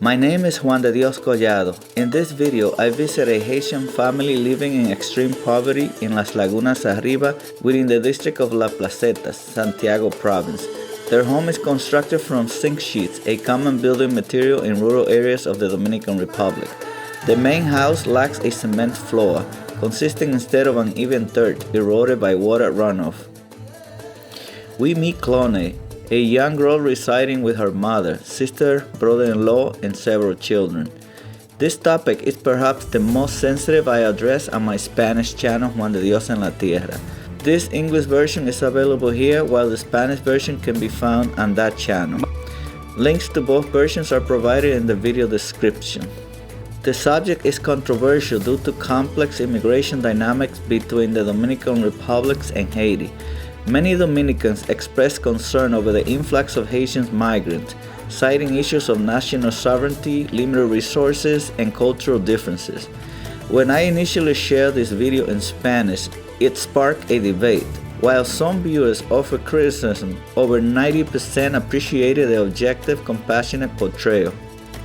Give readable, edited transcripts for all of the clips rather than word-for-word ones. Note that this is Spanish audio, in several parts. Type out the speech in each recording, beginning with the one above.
My name is Juan de Dios Collado. In this video, I visit a Haitian family living in extreme poverty in Las Lagunas Arriba within the district of La Placeta, Santiago province. Their home is constructed from zinc sheets, a common building material in rural areas of the Dominican Republic. The main house lacks a cement floor, consisting instead of uneven dirt eroded by water runoff. We meet Clone, a young girl residing with her mother, sister, brother-in-law, and several children. This topic is perhaps the most sensitive I address on my Spanish channel, Juan de Dios en la Tierra. This English version is available here, while the Spanish version can be found on that channel. Links to both versions are provided in the video description. The subject is controversial due to complex immigration dynamics between the Dominican Republic and Haiti. Many Dominicans express concern over the influx of Haitian migrants, citing issues of national sovereignty, limited resources, and cultural differences. When I initially shared this video in Spanish, it sparked a debate. While some viewers offered criticism, over 90% appreciated the objective, compassionate portrayal.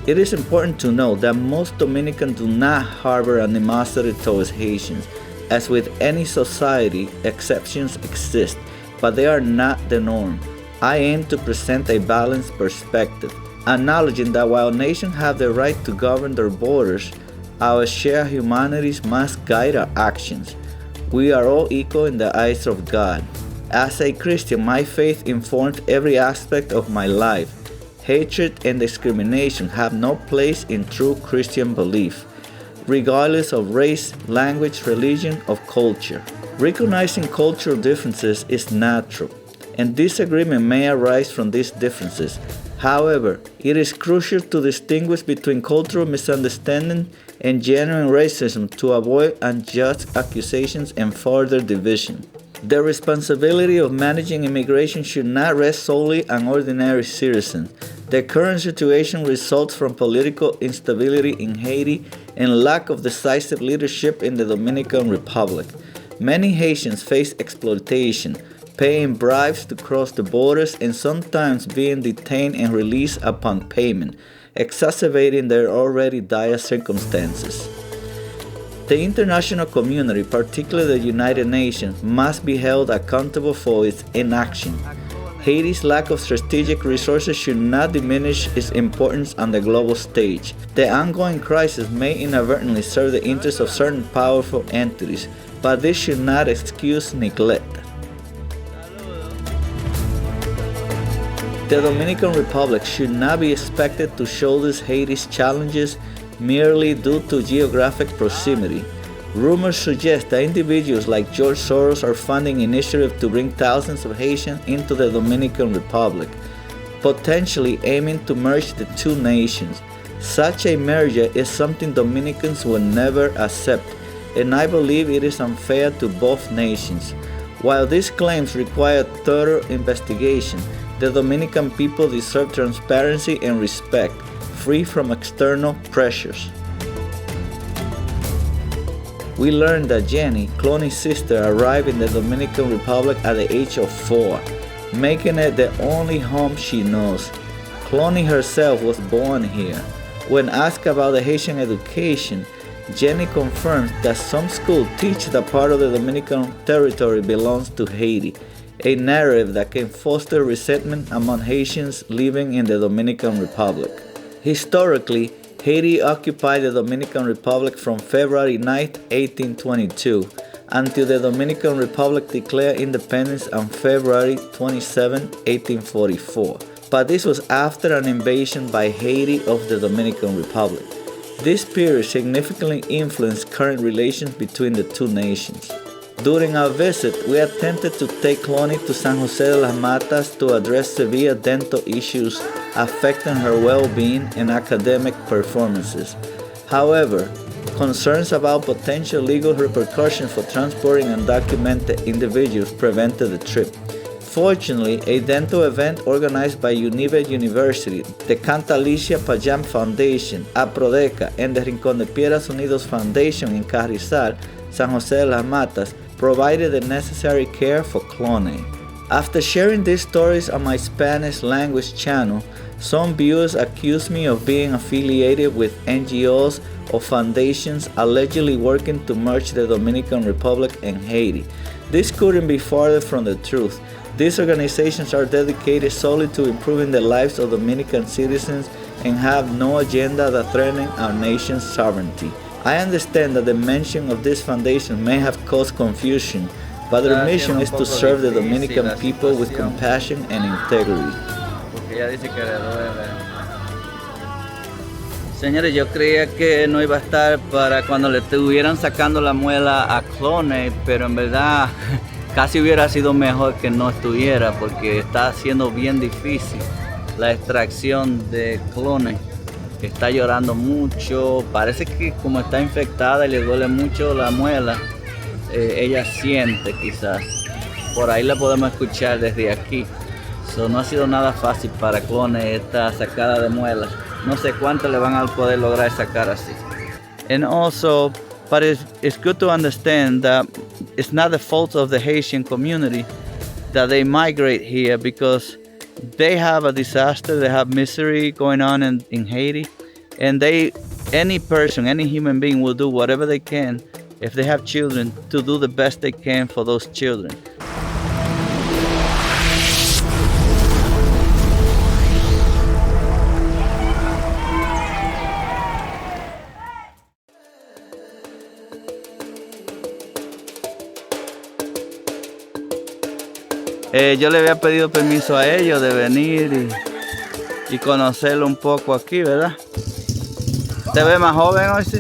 It is important to note that most Dominicans do not harbor animosity towards Haitians. As with any society, exceptions exist, but they are not the norm. I aim to present a balanced perspective, acknowledging that while nations have the right to govern their borders, our shared humanities must guide our actions. We are all equal in the eyes of God. As a Christian, my faith informs every aspect of my life. Hatred and discrimination have no place in true Christian belief, regardless of race, language, religion, or culture. Recognizing cultural differences is natural, and disagreement may arise from these differences. However, it is crucial to distinguish between cultural misunderstanding and genuine racism to avoid unjust accusations and further division. The responsibility of managing immigration should not rest solely on ordinary citizens. The current situation results from political instability in Haiti and lack of decisive leadership in the Dominican Republic. Many Haitians face exploitation, paying bribes to cross the borders and sometimes being detained and released upon payment, exacerbating their already dire circumstances. The international community, particularly the United Nations, must be held accountable for its inaction. Haiti's lack of strategic resources should not diminish its importance on the global stage. The ongoing crisis may inadvertently serve the interests of certain powerful entities, but this should not excuse neglect. The Dominican Republic should not be expected to shoulder Haiti's challenges merely due to geographic proximity. Rumors suggest that individuals like George Soros are funding initiatives to bring thousands of Haitians into the Dominican Republic, potentially aiming to merge the two nations. Such a merger is something Dominicans will never accept, and I believe it is unfair to both nations. While these claims require thorough investigation, the Dominican people deserve transparency and respect, free from external pressures. We learned that Jenny, Clone's sister, arrived in the Dominican Republic at the age of 4, making it the only home she knows. Clone herself was born here. When asked about the Haitian education, Jenny confirms that some schools teach that part of the Dominican territory belongs to Haiti, a narrative that can foster resentment among Haitians living in the Dominican Republic. Historically, Haiti occupied the Dominican Republic from February 9, 1822, until the Dominican Republic declared independence on February 27, 1844. But this was after an invasion by Haiti of the Dominican Republic. This period significantly influenced current relations between the two nations. During our visit, we attempted to take Clone to San Jose de las Matas to address severe dental issues affecting her well-being and academic performances. However, concerns about potential legal repercussions for transporting undocumented individuals prevented the trip. Fortunately, a dental event organized by Univet University, the Cantalicia Payam Foundation, APRODECA, and the Rincón de Piedras Unidos Foundation in Carrizal, San Jose de las Matas, provided the necessary care for Clone. After sharing these stories on my Spanish language channel, some viewers accuse me of being affiliated with NGOs or foundations allegedly working to merge the Dominican Republic and Haiti. This couldn't be farther from the truth. These organizations are dedicated solely to improving the lives of Dominican citizens and have no agenda that threatens our nation's sovereignty. I understand that the mention of this foundation may have caused confusion, but their mission is to serve the Dominican people with compassion and integrity. Señores, yo creía que no iba a estar para cuando le estuvieran sacando la muela a Clones, pero en verdad casi hubiera sido mejor que no estuviera porque está siendo bien difícil la extracción de Clones. Está llorando mucho, parece que como está infectada y le duele mucho la muela, ella siente quizás. Por ahí la podemos escuchar desde aquí. No ha sido nada fácil para Clones esta sacada de muelas. No sé cuánto le van a poder lograr sacar así. And also, but it's good to understand that it's not the fault of the Haitian community that they migrate here because they have a disaster, they have misery going on in Haiti, and any person, any human being will do whatever they can if they have children to do the best they can for those children. Yo le había pedido permiso a ellos de venir y conocerlo un poco aquí, ¿verdad? ¿Te ves más joven hoy, sí?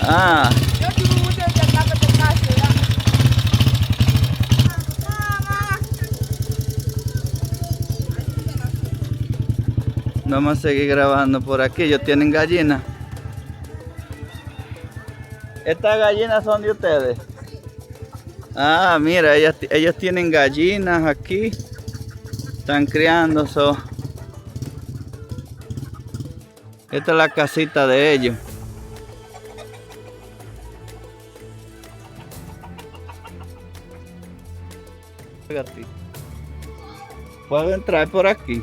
Ah. Vamos a seguir grabando por aquí. Ellos tienen gallinas. ¿Estas gallinas son de ustedes? Ah, mira, ellos tienen gallinas aquí. Están criando. Esta es la casita de ellos. ¿Puedo entrar por aquí?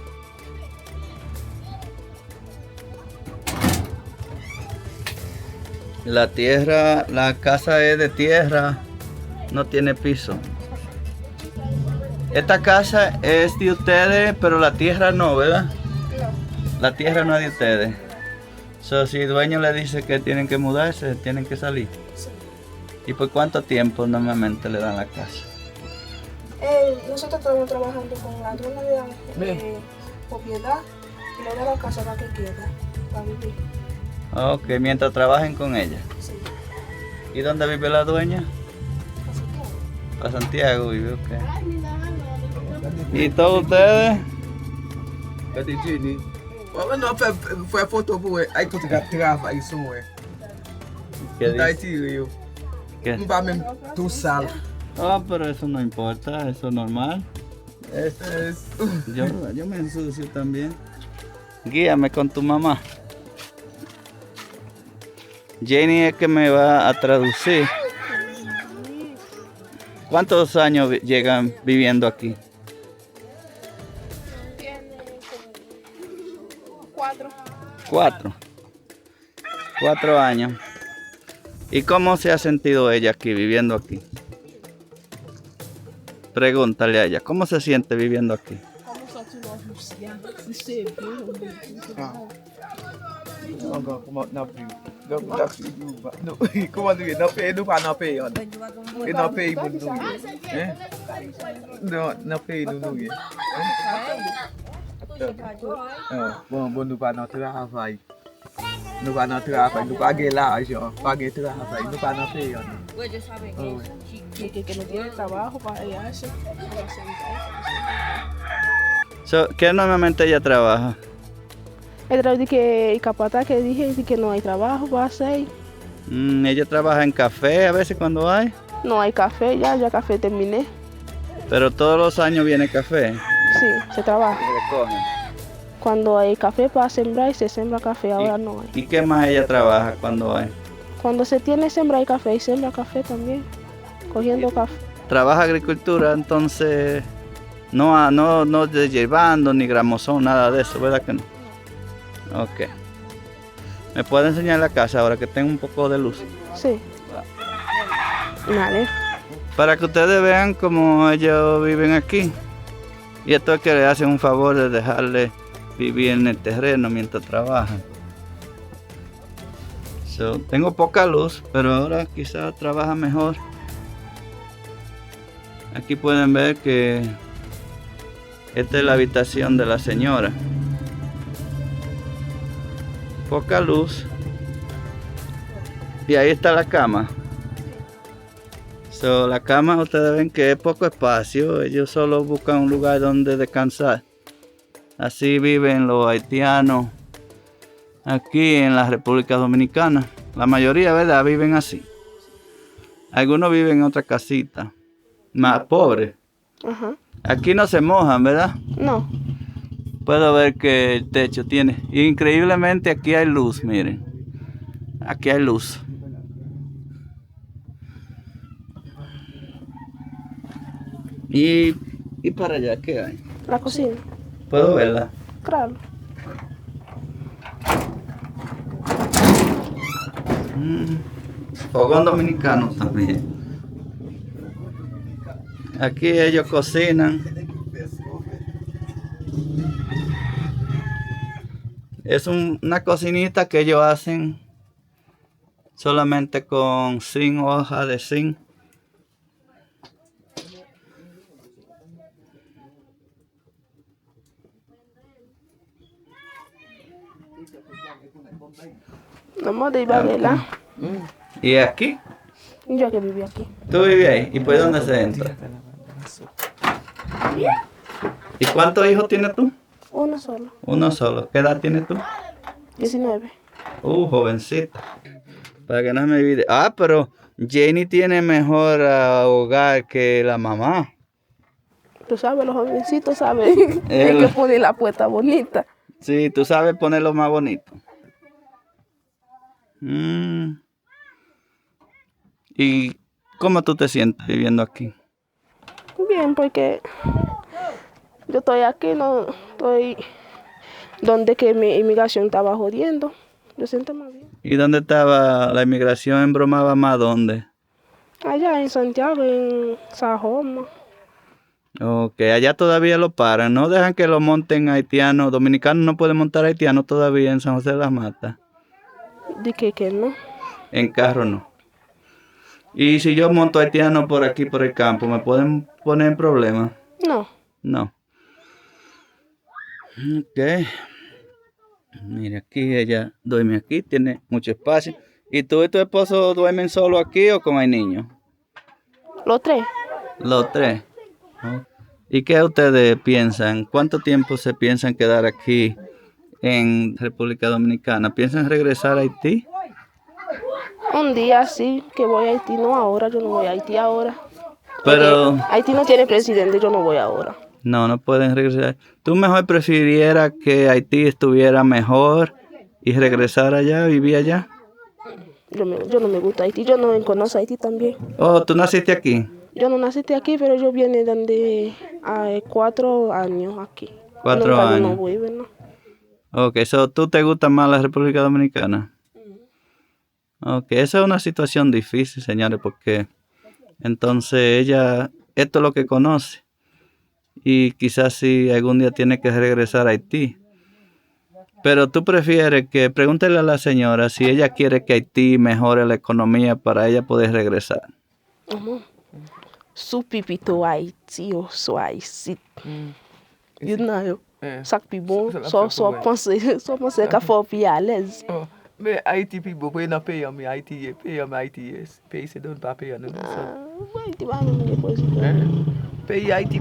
La tierra, la casa es de tierra, no tiene piso. Esta casa es de ustedes, pero la tierra no, ¿verdad? No. La tierra no es de ustedes. So, si el dueño le dice que tienen que mudarse, tienen que salir. Sí. ¿Y por cuánto tiempo normalmente le dan la casa? Nosotros estamos trabajando con la dueña de propiedad y le da la casa para que quiera, para vivir. Ok, mientras trabajen con ella. Sí. ¿Y dónde vive la dueña? Para Santiago. Para Santiago vive, ok. ¿Y todos ustedes? Não, foi a foto boa. Aí tu grava isso, ué. ¿Qué Daí dice? tiro. ¿Qué? Não vai mesmo tu sal. Ah, pero eso no importa, eso es normal. Yo me ensucio también. Guíame con tu mamá. Jenny es que me va a traducir. ¿Cuántos años llegan viviendo aquí? Cuatro. 4 años. ¿Y cómo se ha sentido ella aquí, viviendo aquí? Pregúntale a ella, ¿cómo se siente viviendo aquí? Como tu não pay, não vai não pay on. E não pay muito. Não pay no. Bom não vai não trabalhar. Não vai não trabalhar, não pague lá, já. Pague trabalhar, não vai não pay on. Que no tiene trabajo para allá. ¿Qué normalmente ella trabaja? El que el capataz que dije que no hay trabajo para hacer. Ella trabaja en café a veces cuando hay. No hay café, ya café terminé. Pero todos los años viene café. Sí, se trabaja. Recogen. Cuando hay café para sembrar, se siembra café, ahora no hay. ¿Y qué más ella trabaja cuando hay? Cuando se tiene sembra y café, y siembra café también. Cogiendo café. trabaja agricultura, entonces no de llevando ni gramosón, nada de eso, ¿verdad que no? Ok. ¿Me puede enseñar la casa ahora que tengo un poco de luz? Sí. Vale. Para que ustedes vean cómo ellos viven aquí. Y esto es que le hacen un favor de dejarle vivir en el terreno mientras trabajan. Tengo poca luz, pero ahora quizás trabaja mejor. Aquí pueden ver que esta es la habitación de la señora. Poca luz. Y ahí está la cama. La cama, ustedes ven que es poco espacio. Ellos solo buscan un lugar donde descansar. Así viven los haitianos aquí en la República Dominicana. La mayoría, ¿verdad?, viven así. Algunos viven en otra casita, más pobres. Ajá. Aquí no se mojan, ¿verdad? No. Puedo ver que el techo tiene. Increíblemente aquí hay luz, miren. Aquí hay luz. Y para allá, ¿qué hay? La cocina. ¿Puedo verla? Claro. Fogón dominicano también. Aquí ellos cocinan. Es una cocinita que ellos hacen solamente con zinc, hoja de zinc. Vamos de Ibaguela. ¿Y aquí? Yo que viví aquí. ¿Tú vives ahí? ¿Y por dónde se entra? ¿Y cuántos hijos tienes tú? Uno solo. Uno solo. ¿Qué edad tienes tú? 19. Jovencita. Para que no me olvide. Pero Jenny tiene mejor hogar que la mamá. Tú sabes, los jovencitos saben. Hay que poner la puerta bonita. Sí, tú sabes ponerlo más bonito. ¿Y cómo tú te sientes viviendo aquí? Bien, porque yo estoy aquí, no estoy donde que mi inmigración estaba jodiendo. Yo siento más bien. ¿Y dónde estaba la inmigración? ¿Embromaba más dónde? Allá en Santiago, en Sajoma. Ok, allá todavía lo paran. No dejan que lo monten haitianos. Dominicanos no pueden montar haitianos todavía en San José de las Matas. ¿De que no? En carro no. Y si yo monto haitiano por aquí, por el campo, ¿me pueden poner en problemas? No. No. Ok. Mira, aquí ella duerme aquí, tiene mucho espacio. ¿Y tú y tu esposo duermen solo aquí o con hay niños? Los tres. Los tres. ¿Y qué ustedes piensan? ¿Cuánto tiempo se piensan quedar aquí en República Dominicana? ¿Piensan regresar a Haití? Un día sí, que voy a Haití, no ahora, yo no voy a Haití ahora. Pero porque Haití no tiene presidente, yo no voy ahora. no pueden regresar. ¿Tú mejor prefirieras que Haití estuviera mejor y regresar allá, vivir allá? Yo no me gusta Haití, yo no conozco Haití también. ¿Tú naciste aquí? Yo no nací aquí, pero yo vine donde hay 4 años aquí. 4 Nunca años. Yo no voy, ¿no? Ok, ¿tú te gusta más la República Dominicana? Ok, esa es una situación difícil, señores, porque entonces ella, esto es lo que conoce. Y quizás si algún día tiene que regresar a Haití. Pero tú prefieres que, pregúntele a la señora si ella quiere que Haití mejore la economía para ella poder regresar. Su pipito Haití ou so Haïti. You know, ça qui bon, só penser qu'à faire plus à l'aise. Mais Haïti, puis beaucoup de pays, mais Haïti, pays c'est donc pas pays, non? Haïti va nous déposer. Pays Haïti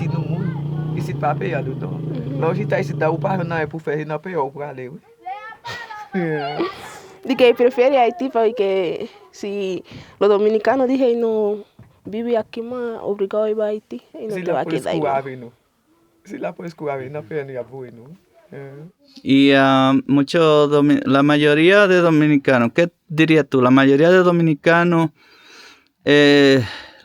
no mundo, ici pas pays, non? Là, je t'ai dit, ou pas, non, pour faire un pays, ou pour aller, oui. De que prefere Haití porque si los dominicanos dije no vive aquí más obligado a ir a Haití y no te va a quedar ahí. Si la puedes curar, no pena ya bueno. Y la mayoría de dominicanos, ¿qué dirías tú? La mayoría de dominicanos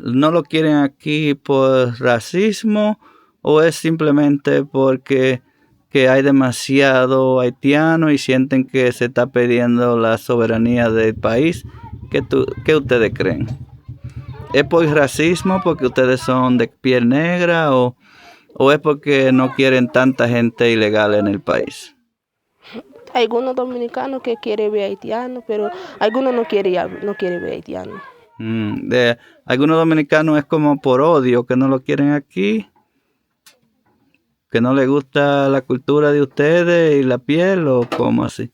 ¿No lo quieren aquí por racismo o es simplemente porque que hay demasiado haitiano y sienten que se está perdiendo la soberanía del país? ¿Qué ustedes creen? ¿Es por racismo porque ustedes son de piel negra o es porque no quieren tanta gente ilegal en el país? Hay algunos dominicanos que quieren ver haitianos, pero algunos no quieren ver haitianos. De algunos dominicanos es como por odio que no lo quieren aquí, que no les gusta la cultura de ustedes y la piel o cómo así.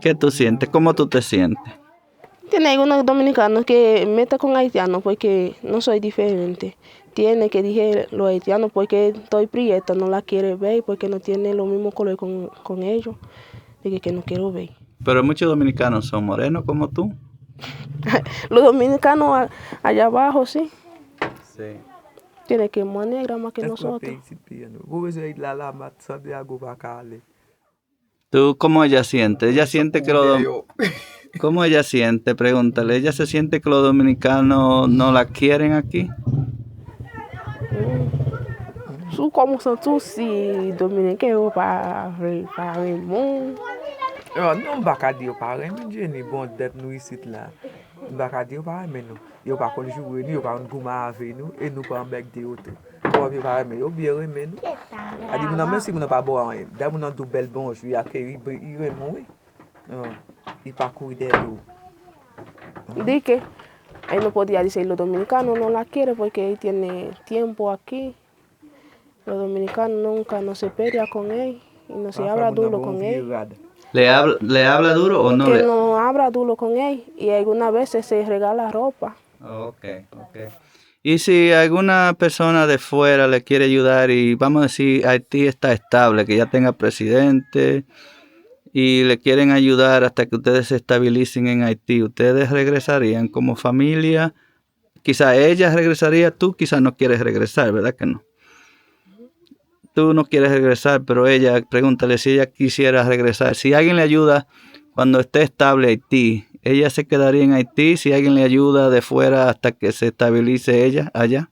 ¿Qué tú sientes? ¿Cómo tú te sientes? Tiene algunos dominicanos que meten con haitianos porque no soy diferente. Tiene que dije los haitianos porque estoy prieta, no la quiere ver porque no tiene lo mismo color con ellos. Dije que no quiero ver. Pero muchos dominicanos son morenos como tú. Los dominicanos allá abajo, sí. Sí. Tiene que más negra más que nosotros. ¿Tú cómo ella siente? Ella siente que ¿Cómo ella siente? Pregúntale. ¿Ella se siente que los dominicanos no la quieren aquí? Su como son tous si dominicanos para el mundo. Non baka di yo pare men jeni bon det nou isit la. Baka di yo pare men nou. Yo pa kon joure nou, yo pa kon gouman ave nou, e nou pa mbek di yo tou. Yo pare men, yo biye men nou. Adi moun an men si moun an pa bo an, da moun an dou bel bonjou, ya ke yi remon we. Y pa kou de do. Di que él no podía decir los dominicanos no la quiere porque él tiene tiempo aquí. Los dominicanos nunca no se pelea con él y no se habla duro con él. ¿Le habla duro o no? Que no habla duro con él y algunas veces se regala ropa. Okay. Y si alguna persona de fuera le quiere ayudar y vamos a decir Haití está estable, que ya tenga presidente y le quieren ayudar hasta que ustedes se estabilicen en Haití, ¿ustedes regresarían como familia? Quizá ella regresaría, tú quizás no quieres regresar, ¿verdad que no? Tú no quieres regresar, pero ella, pregúntale si ella quisiera regresar. Si alguien le ayuda cuando esté estable Haití, ¿ella se quedaría en Haití si alguien le ayuda de fuera hasta que se estabilice ella allá?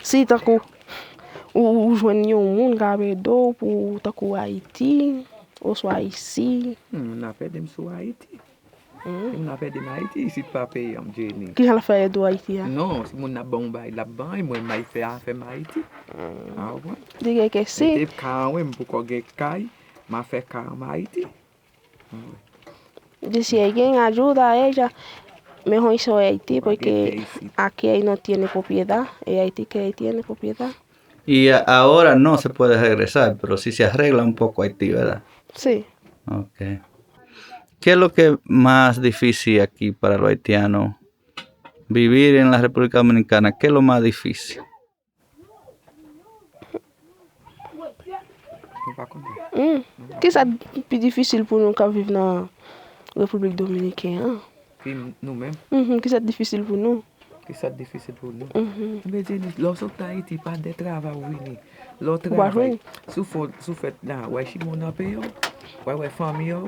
Si taku joignons moun gabedo pour taku Haïti, ou soit ici. Moun apè dem sou Haiti. Moun apè dem Haiti, isi pa pe yam jeni. Qui a fait do Haïti? Non, si moun na bon bay la ban, mwen may fe a fe Haiti. Awa. Diga que sí. Tep ka wè mpou ko ge kay, ma fe ka Haiti. Y si alguien ayuda a ella, mejor hizo Haití porque aquí él no tiene propiedad, es Haití que él tiene propiedad. Y ahora no se puede regresar, pero sí se arregla un poco Haití, ¿verdad? Sí. Okay. ¿Qué es lo que más difícil aquí para los haitianos? Vivir en la República Dominicana, ¿qué es lo más difícil? Quizás es plus difficile pour nous qui vivons dans la République Dominicaine. Nou men. Quizás es difficile pour nous. Ki sa difisil pou nou. Mbe jeni, lò sou ta iti pa de trava wini. Lò travay, sou fet nan, wè chi moun apè yo, wè fami yo,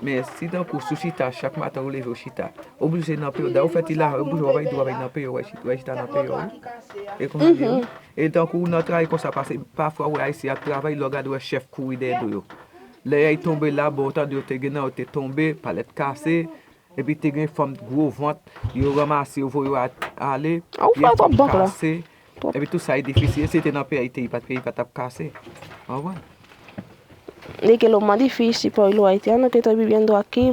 men si dan pou sou chita, chak matan ou leve ou chita, oblije nan apè yo, da ou fet ila, oblije wè do wè nan apè yo, wè chita nan apè yo. E kon di yo. E dan kou nan travay kon sa pase, pafwa wè a isi a travay, lò gade wè chef kou ide do yo. Le yay tombe la, bo otan di yo te genan, ou te tombe, palet kase, et puis tu as une femme gros ventre, ils ramassent, ils vont aller, ils vont casser. Et puis tout ça est difficile, c'était dans le pays, il n'y a pas de casser. Ah ouais. De que lo más difícil por los haitianos que estoy viviendo aquí,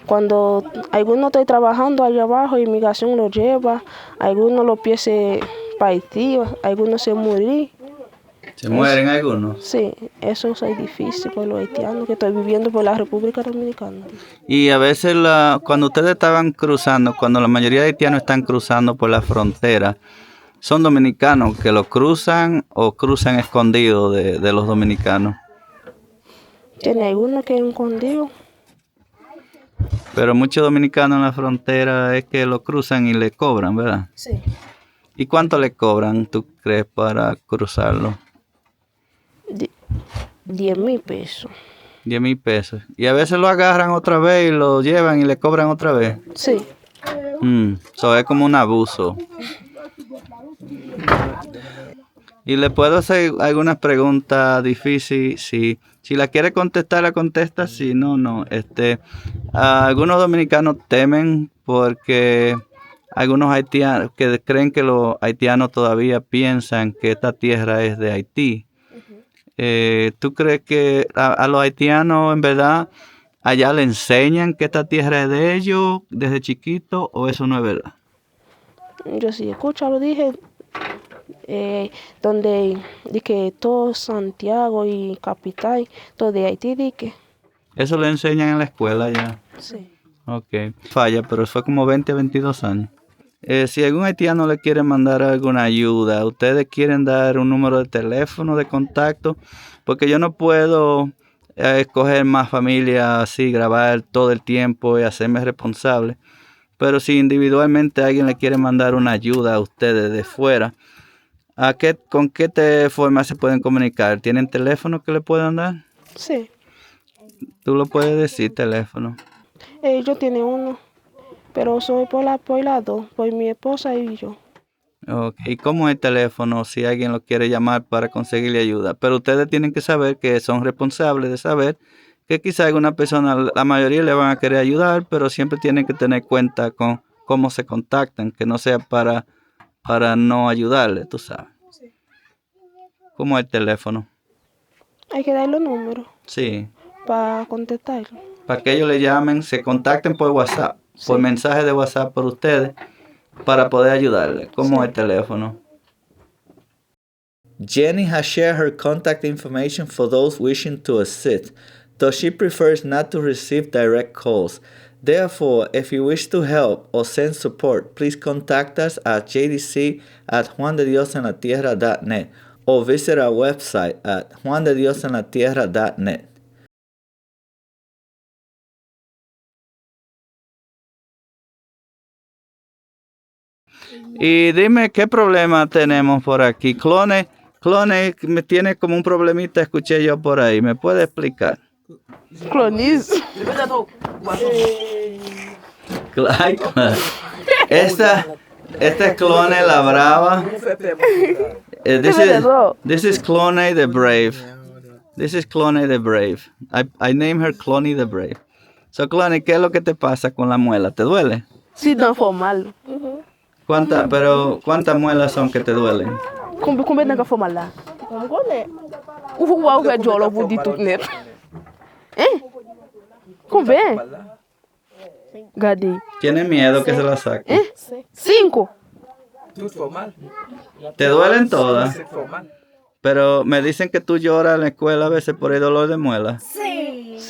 cuando algunos estoy trabajando allá abajo, inmigración lo lleva, algunos lo piensan para Haití, algunos se mueren. ¿Se mueren algunos? Sí, eso es difícil por los haitianos que estoy viviendo por la República Dominicana. Y a veces cuando ustedes estaban cruzando, cuando la mayoría de haitianos están cruzando por la frontera, ¿son dominicanos que lo cruzan o cruzan escondidos de los dominicanos? Tiene algunos que escondidos. Pero muchos dominicanos en la frontera es que lo cruzan y le cobran, ¿verdad? Sí. ¿Y cuánto le cobran, tú crees, para cruzarlo? 10,000 pesos. 10,000 pesos. Y a veces lo agarran otra vez y lo llevan y le cobran otra vez. Sí. So es como un abuso. Y le puedo hacer algunas preguntas difíciles. Si la quiere contestar, la contesta. Si no, no. Algunos dominicanos temen porque algunos haitianos que creen que los haitianos todavía piensan que esta tierra es de Haití. ¿Tú crees que a los haitianos en verdad allá le enseñan que esta tierra es de ellos desde chiquito o eso no es verdad? Yo sí escucho, lo dije, donde di que todo Santiago y capital, todo de Haití, di que. Eso le enseñan en la escuela ya. Sí. Ok. Falla, pero fue como 20 a 22 años. Si algún haitiano le quiere mandar alguna ayuda, ustedes quieren dar un número de teléfono de contacto, porque yo no puedo escoger más familia así, grabar todo el tiempo y hacerme responsable. Pero si individualmente alguien le quiere mandar una ayuda a ustedes de fuera, ¿con qué forma se pueden comunicar? ¿Tienen teléfono que le puedan dar? Sí. Tú lo puedes decir, teléfono. Yo tiene uno, pero soy por las dos, por mi esposa y yo. Okay. ¿Y cómo es el teléfono si alguien lo quiere llamar para conseguirle ayuda? Pero ustedes tienen que saber que son responsables de saber que quizá alguna persona, la mayoría le van a querer ayudar, pero siempre tienen que tener cuenta con cómo se contactan, que no sea para no ayudarle, tú sabes. ¿Cómo es el teléfono? Hay que dar los números Sí. para contestarlo. Para que ellos le llamen, se contacten por WhatsApp, por Sí. mensaje de WhatsApp por ustedes, para poder ayudarle. ¿Cómo es el teléfono? Jenny has shared her contact information for those wishing to assist, though she prefers not to receive direct calls. Therefore, if you wish to help or send support, please contact us at jdc@juandediosenlatierra.net or visit our website at juandediosenlatierra.net. Y dime, ¿qué problema tenemos por aquí? Clone me tiene como un problemita, escuché yo por ahí. ¿Me puede explicar? Clonis. Ay, esta es Clone la Brava. This is Clone the Brave. This is Clone the Brave. I name her Clone the Brave. So, Clone, ¿qué es lo que te pasa con la muela? ¿Te duele? Sí, no fue mal. ¿Cuántas muelas son que te duelen? Combien de fois mal là? Ou que yo lo vous dit tout net. Combien? Gadi. ¿Tienes miedo que se la saque? 5. ¿Te duelen todas? Pero me dicen que tú lloras en la escuela a veces por el dolor de muela. Sí.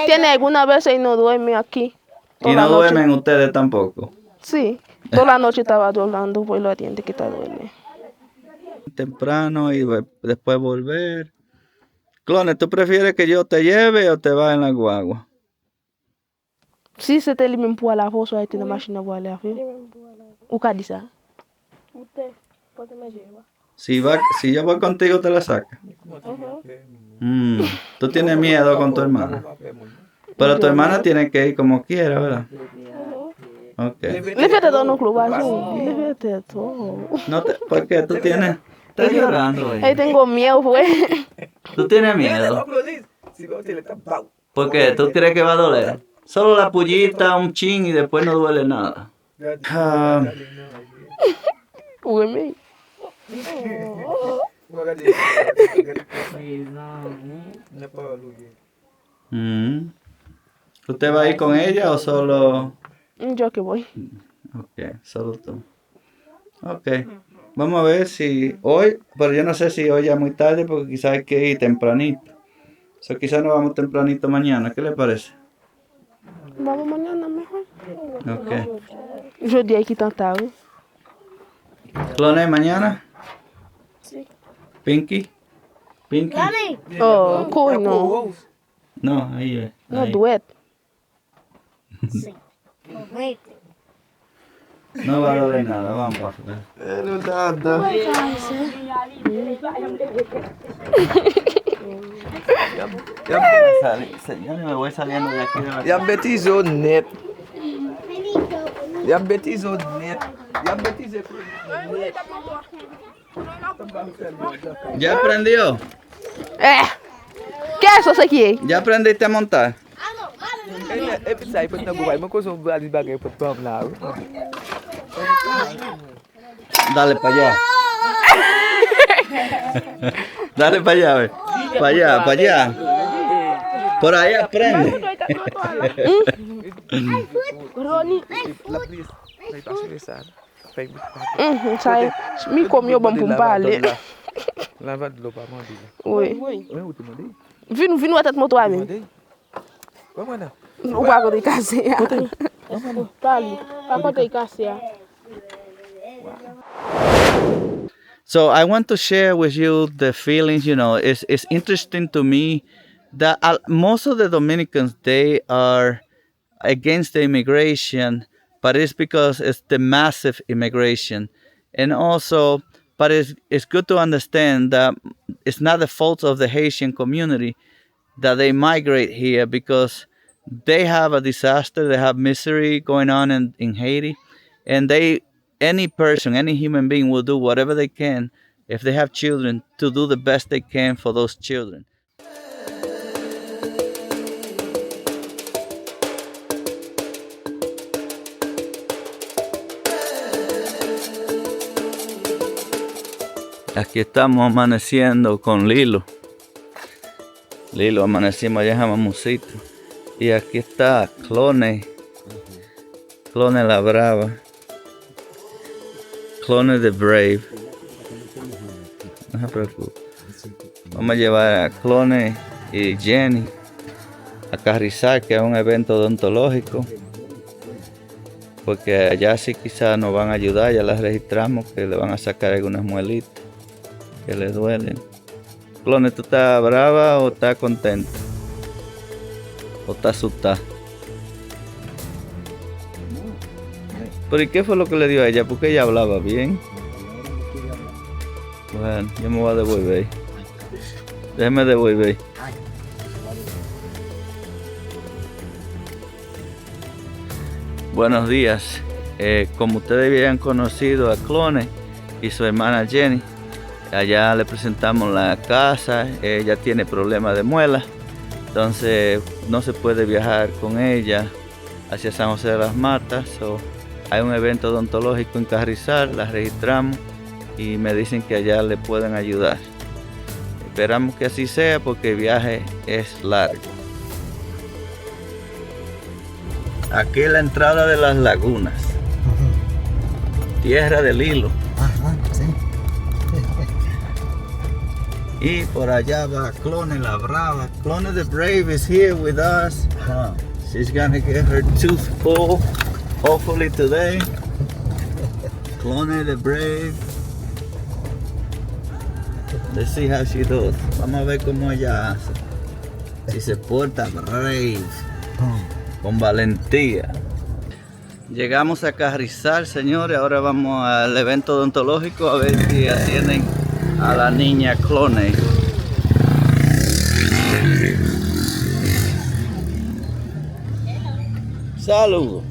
Tiene alguna vez y no duerme aquí. Y no duermen ustedes tampoco. Sí. Toda la noche estaba llorando por los dientes que está duele. Temprano y después volver. Clone, ¿tú prefieres que yo te lleve o te vas en la guagua? Si c'était lui même pour la voix, soit été dans la machine à voir la vie. Ou qu'a dit ça? Si yo voy contigo, te la sacas. Tú tienes miedo con tu hermana. Pero tu hermana tiene que ir como quiera, ¿verdad? Okay. Lévate dans nos clubs, lévate todo. No ¿por qué? ¿Tú tienes? Estás llorando, güey. Ahí tengo miedo, güey. ¿Tú tienes miedo? ¿Por qué? ¿Tú crees que va a doler? Solo la pullita, un chin y después no duele nada. Güey, ¿Usted va a ir con ella o solo? yo que voy. Ok, solo tú. Ok, vamos a ver si hoy, pero yo no sé si hoy ya es muy tarde porque quizás hay que ir tempranito. O sea, quizás nos vamos tempranito mañana, ¿qué le parece? Vamos mañana mejor. Ok. Je dis aquí tan tarde. ¿Clone mañana? Sí. ¿Pinky? ¿Pinky? Oh, cool, no. No, ahí es. No duet. Sí. No va a doler nada, vamos a ver. Señores, me voy saliendo de aquí de la Your Betty is so net. Your Betty is so net. Your Betty is net. ¿Ya aprendió? ¿Qué es eso aquí? ¿Ya aprendiste a montar? Sai put na buhay mo ko so bali bagay put pam na. Dale para allá. Dale para allá, ve. Para allá, para allá. Por ahí aprende. Sai, mi comió bom pumpale. Lava de lopa mandi. Oui. Vinu atat moto ami. Vamos lá. O bago de casa. Tali, pacote de casa. So I want to share with you the feelings. You know, it's interesting to me that most of the Dominicans, they are against the immigration, but it's because it's the massive immigration, and also, but it's good to understand that it's not the fault of the Haitian community that they migrate here, because they have a disaster, they have misery going on in Haiti, and any person, any human being will do whatever they can if they have children to do the best they can for those children. Aquí estamos amaneciendo con Lilo. Lilo, amanecimos allá en Jamamucito. Y aquí está Clone. Clone la Brava. Clone the Brave. No se preocupe. Vamos a llevar a Clone y Jenny a Carrizal, que es un evento odontológico. Porque allá sí quizás nos van a ayudar, ya las registramos, que le van a sacar algunas muelitas que le duelen. Clone, ¿tú estás brava o estás contenta? ¿O estás asustada? ¿Pero y qué fue lo que le dio a ella? Porque ella hablaba bien. Bueno, yo me voy a devolver. Déjeme devolver. Buenos días. Como ustedes habían conocido a Clone y su hermana Jenny, allá le presentamos la casa. Ella tiene problemas de muela, entonces no se puede viajar con ella hacia San José de las Matas. Hay un evento odontológico en Carrizal, la registramos y me dicen que allá le pueden ayudar. Esperamos que así sea porque el viaje es largo. Aquí es la entrada de las lagunas. Tierra del Hilo. Ajá, sí. Y por allá va Clone la Brava. Clone the Brave is here with us. She's gonna get her tooth pulled, hopefully today. Clone the Brave. Let's see how she does. Vamos a ver cómo ella hace. Si se porta brave. Con valentía. Llegamos a Carrizal, señores. Ahora vamos al evento odontológico a ver si atienden a la niña Clone. Saludos.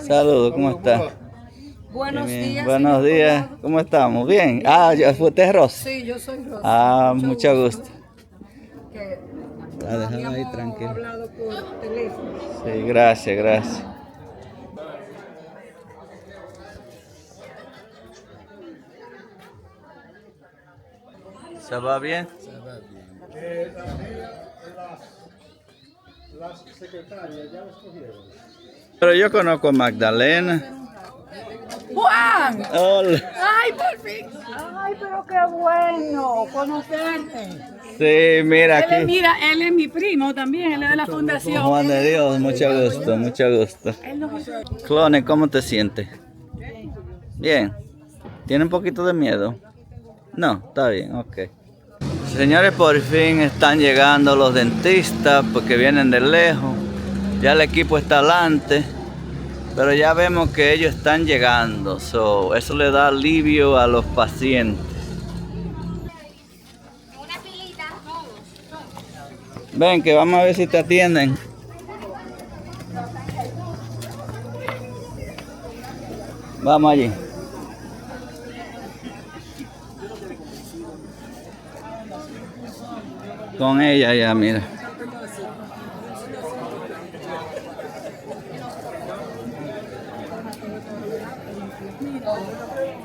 Saludos, ¿cómo está? Buenos días. Buenos días, ¿cómo estamos? Bien. ¿Usted es Rosa? Sí, yo soy Rosa. Mucho gusto. Que Déjala ahí habíamos tranquila. hablado por teléfono. Sí, gracias, gracias. ¿Se va bien? Las secretarias ya lo escogieron. Pero yo conozco a Magdalena. ¡Juan! Hola. ¡Ay, por fin! ¡Ay, pero qué bueno conocerte! Sí, mira aquí. Mira, él es mi primo también, él es de la fundación. Juan de Dios, mucho gusto, mucho gusto. Clone, ¿cómo te sientes? Bien. ¿Tiene un poquito de miedo? No, está bien, ok. Señores, por fin están llegando los dentistas porque vienen de lejos. Ya el equipo está adelante. Pero ya vemos que ellos están llegando, eso le da alivio a los pacientes. Ven, que vamos a ver si te atienden. Vamos allí. Con ella ya, mira.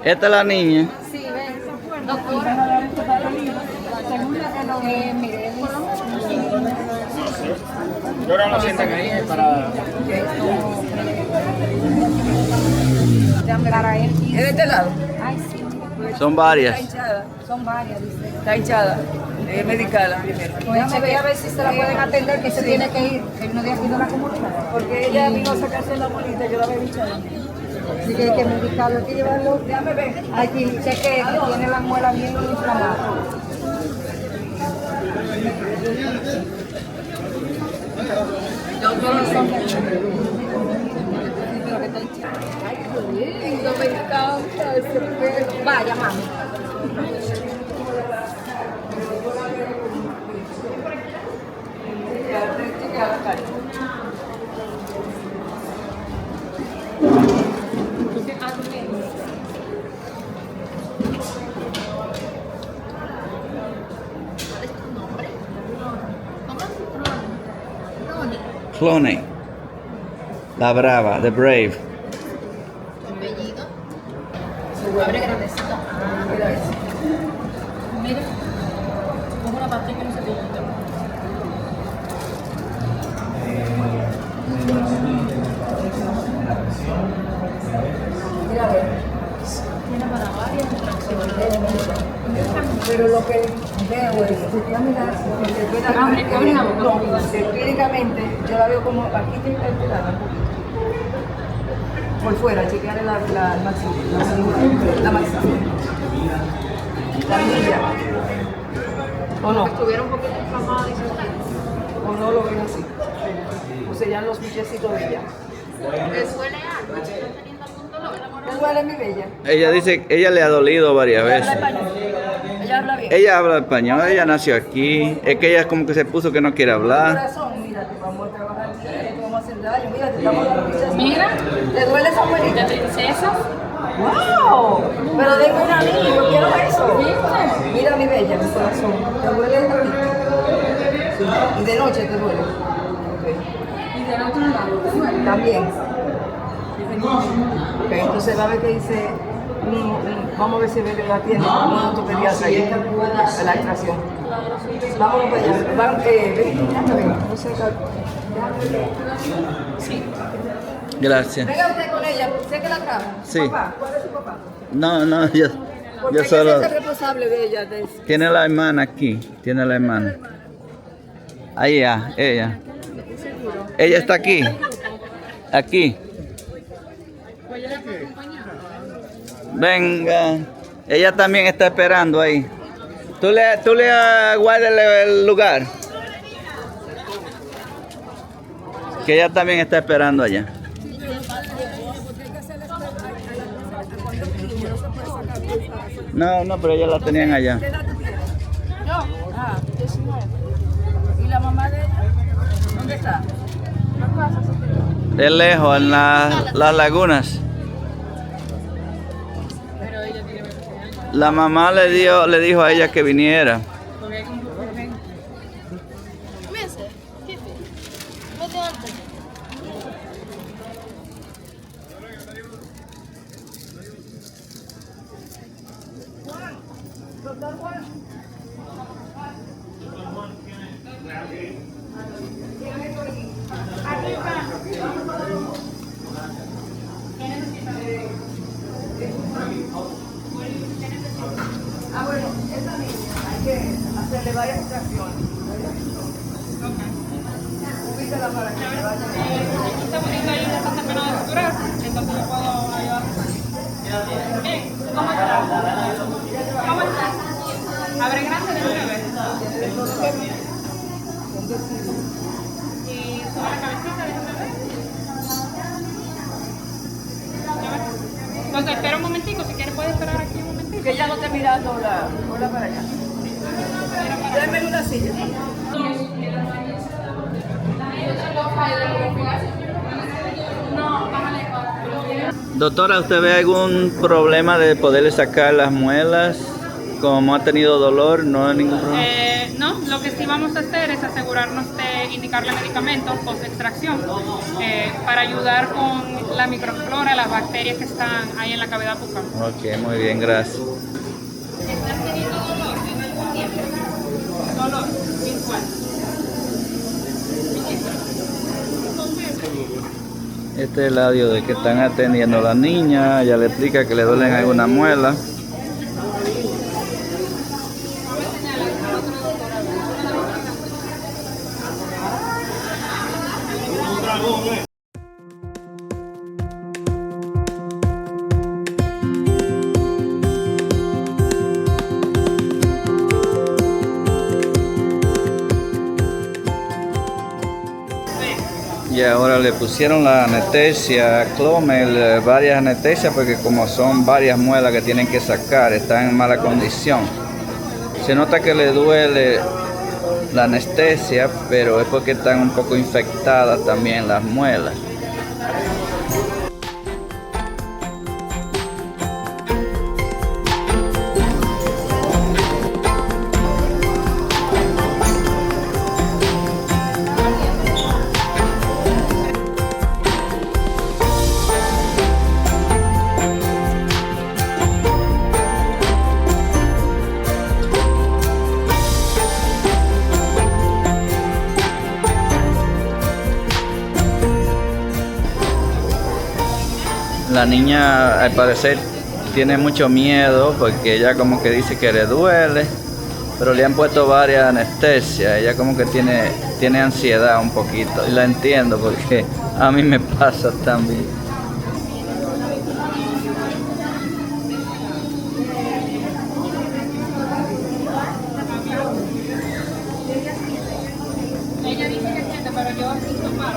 Esta es la niña. Sí, ven. Doctora. Mire, Yo ahora lo sientan ahí para... ¿Es de este lado? Ay, sí. Son varias. Son varias, dice. Está hinchada, medical primero. Déjame ver a ver si se la pueden atender, que se tiene que ir. Él no de aquí de la comunidad. Porque ella vino a sacarse la bolita, yo la había hinchada. Así que hay que medicarlo, hay que llevarlo. Déjame ver. Aquí, cheque que tiene la muela bien inflamada. Ay, qué lindo, me encanta ese pelo. Vaya, mami. Clone. La brava, the brave. Apellido. Abre grandecito. Mira. Coge una pastilla y un cepillito. Mira, a ver. Tiene para varias extracciones. Pero lo que veo es, si tú miras, clínicamente, yo la veo como aquí tiene que alterada un poquito. Por fuera, chequear la maxila, la milla. ¿O no? Estuviera un poquito inflamada y se ¿O no lo ven así? O sea, ya los pichecitos de ella. ¿te duele algo? ¿Estás teniendo algún dolor? ¿Te duele, mi bella? Ella dice que ella le ha dolido varias ¿Ella veces. habla español? ¿Ella habla bien? Ella habla español, ella nació aquí. Es que ella como que se puso que no quiere hablar. Corazón, mira, te vamos a trabajar, te vamos a hacer daño, mira, te estamos dando pichas. Mira. ¿Te duele esa abuelita? ¿De princesa? ¡Wow! Pero de una niña, yo quiero eso. Mira, mi bella, mi corazón, ¿te duele el Y de noche te duele. Y del otro lado, ¿te duele? También. Ok, entonces va a ver que dice, vamos a ver si Bebe la tiene, un autopediatra ahí, de la extracción. Vámonos para allá. Ven, no sé, Sí. Gracias. venga usted con ella, sé que la trajo. Sí. Papá, ¿cuál es su papá? No, yo Porque solo... ella es el responsable de ella. Tiene la hermana aquí, tiene la hermana. Ahí ya, ella. Ella está aquí. Aquí. Venga. Ella también está esperando ahí. Tú le guardas el lugar. Que ella también está esperando allá. No, pero ellas la tenían allá. Ah, 19. ¿Y la mamá de ella? ¿Dónde está? De lejos, en las lagunas. La mamá le dijo a ella que viniera. Comience. Jefe. Vete antes. Ah, bueno, esa niña hay que hacerle varias extracciones. Ubícala para que se vaya. Esta bonita ahí ya está terminada de suturar, entonces yo puedo ayudar. Bien, ¿cómo estás? ¿Cómo estás? Abre grande de 9. Y sobre la cabecita, déjame ver. Entonces, espera un momentico, si quieres puedes esperar aquí un momentito. Que ella no esté mirando la para allá. Déjame una silla. Doctora, ¿usted ve algún problema de poderle sacar las muelas? Como ha tenido dolor, no hay ningún problema. No, lo que sí vamos a hacer es asegurarnos de indicarle medicamentos post extracción para ayudar con la microflora, las bacterias que están ahí en la cavidad bucal. Ok, muy bien, gracias. ¿Estás teniendo dolor en algún tiempo? Dolor, mensual. Este es el audio de que están atendiendo a la niña. Ella le explica que le duelen alguna muela. Y ahora le pusieron la anestesia, Clomel, varias anestesias, porque como son varias muelas que tienen que sacar, están en mala condición. Se nota que le duele la anestesia, pero es porque están un poco infectadas también las muelas. La niña al parecer tiene mucho miedo porque ella como que dice que le duele, pero le han puesto varias anestesias. Ella como que tiene ansiedad un poquito y la entiendo porque a mí me pasa también. Ella dice que siente, pero yo siento mal.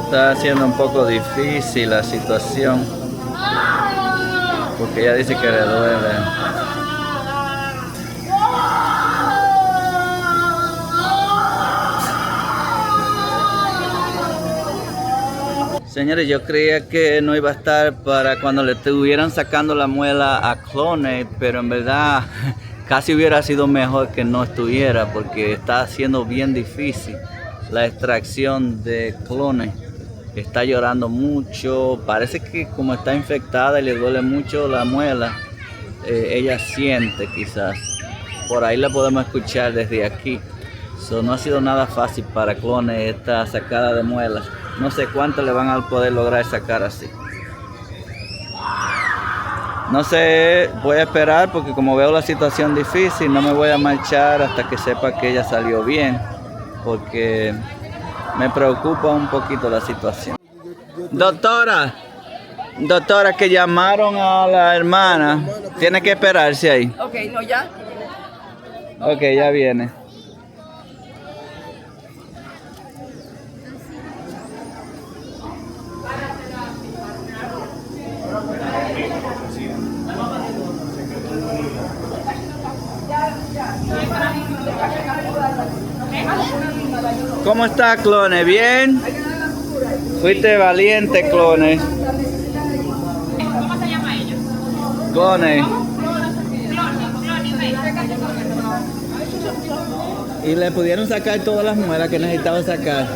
Está haciendo un poco difícil la situación porque ella dice que le duele. Señores, yo creía que no iba a estar para cuando le estuvieran sacando la muela a Clone, pero en verdad casi hubiera sido mejor que no estuviera porque está haciendo bien difícil la extracción de Clone. Está llorando mucho, parece que como está infectada y le duele mucho la muela, ella siente quizás. Por ahí la podemos escuchar desde aquí. No ha sido nada fácil para Clone esta sacada de muelas. No sé cuánto le van a poder lograr sacar así. No sé, voy a esperar porque como veo la situación difícil, no me voy a marchar hasta que sepa que ella salió bien. Porque me preocupa un poquito la situación. Doctora, que llamaron a la hermana. Tiene que esperarse ahí. Ok, no, ya. Ok, ya viene. ¿Cómo está, Clone? ¿Bien? Fuiste valiente, Clone. ¿Cómo se llama ella? Clone. ¿Y le pudieron sacar todas las muelas que necesitaba sacar?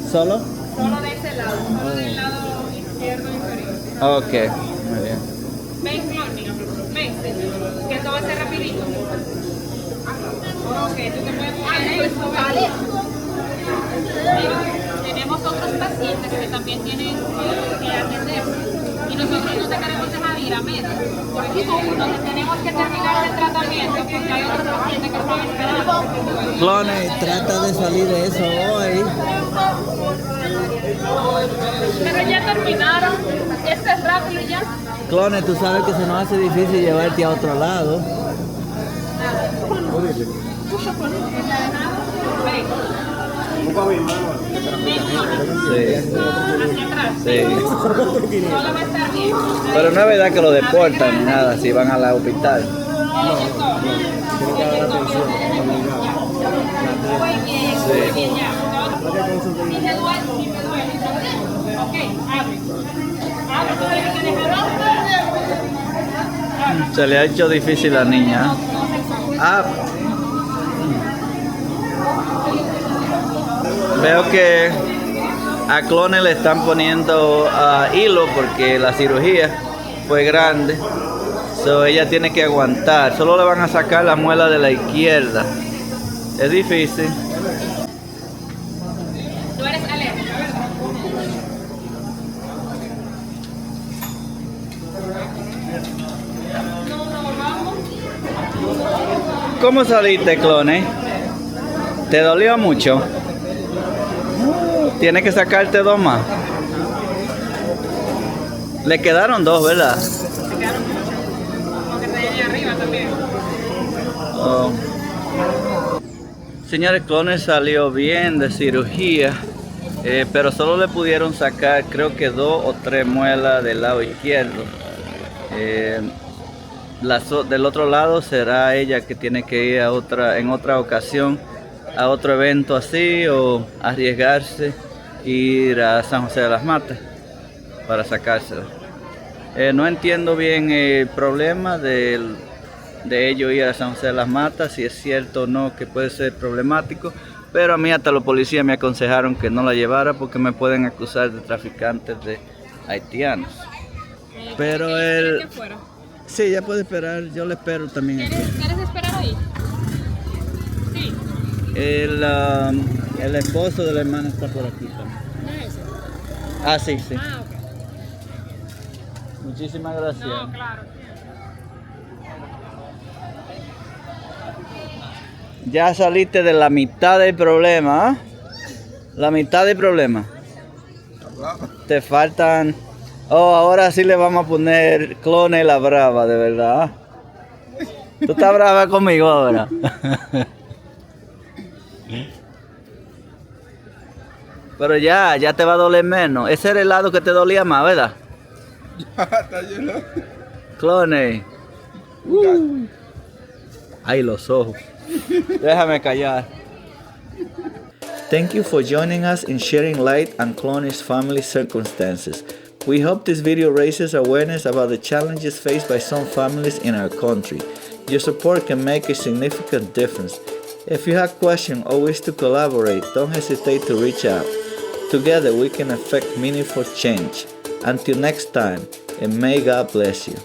¿Solo? Solo de ese lado, solo del lado izquierdo inferior. Ok, muy bien. Ven, Clone, ven, que esto va a ser rapidito. Ok, tú te puedes poner eso, ¿vale? Tenemos otros pacientes que también tienen que atender. Y nosotros no te queremos dejar ir a medio. Porque nosotros tenemos que terminar el tratamiento porque hay otros pacientes que están esperando. Clones, trata de salir de eso hoy. Pero ya terminaron. Este es rápido ya. Clones, tú sabes que se nos hace difícil llevarte a otro lado. Sí. Solo va a estar bien. Pero no es verdad que lo deportan ni nada si van al hospital. Muy bien, ya. Si te duele, ok, abre. Abre, tú tienes que dejar. Se le ha hecho difícil a la niña. Veo que a Clone le están poniendo hilo porque la cirugía fue grande. So ella tiene que aguantar. Solo le van a sacar la muela de la izquierda. Es difícil. Tú eres alérgica, ¿verdad? ¿Cómo saliste, Clone? ¿Te dolió mucho? Tienes que sacarte 2 más. Le quedaron 2, ¿verdad? Se quedaron muchos. Porque te viene arriba también. Oh. Señores, Clone salió bien de cirugía, pero solo le pudieron sacar creo que 2 o 3 muelas del lado izquierdo. Del otro lado será ella que tiene que ir en otra ocasión a otro evento así o arriesgarse ir a San José de las Matas para sacársela. No entiendo bien el problema de ellos ir a San José de las Matas, si es cierto o no que puede ser problemático, pero a mí hasta los policías me aconsejaron que no la llevara porque me pueden acusar de traficantes de haitianos. Pero él... Sí, ya puede esperar, yo le espero también aquí. ¿Quieres esperar ahí? Sí. El esposo de la hermana está por aquí también. ¿No es ese? Ah, sí, sí. Ah, ok. Muchísimas gracias. No, claro. Ya saliste de la mitad del problema, La mitad del problema. Te faltan... Oh, ahora sí le vamos a poner Clone la brava, de verdad. Tú estás brava conmigo ahora. Pero ya te va a doler menos. Ese era el lado que te dolía más, ¿verdad? Ya, está lleno. Clone. Ay, los ojos. Déjame callar. Thank you for joining us in sharing light on Clone's family circumstances. We hope this video raises awareness about the challenges faced by some families in our country. Your support can make a significant difference. If you have questions or wish to collaborate, don't hesitate to reach out. Together we can effect meaningful change. Until next time, and may God bless you.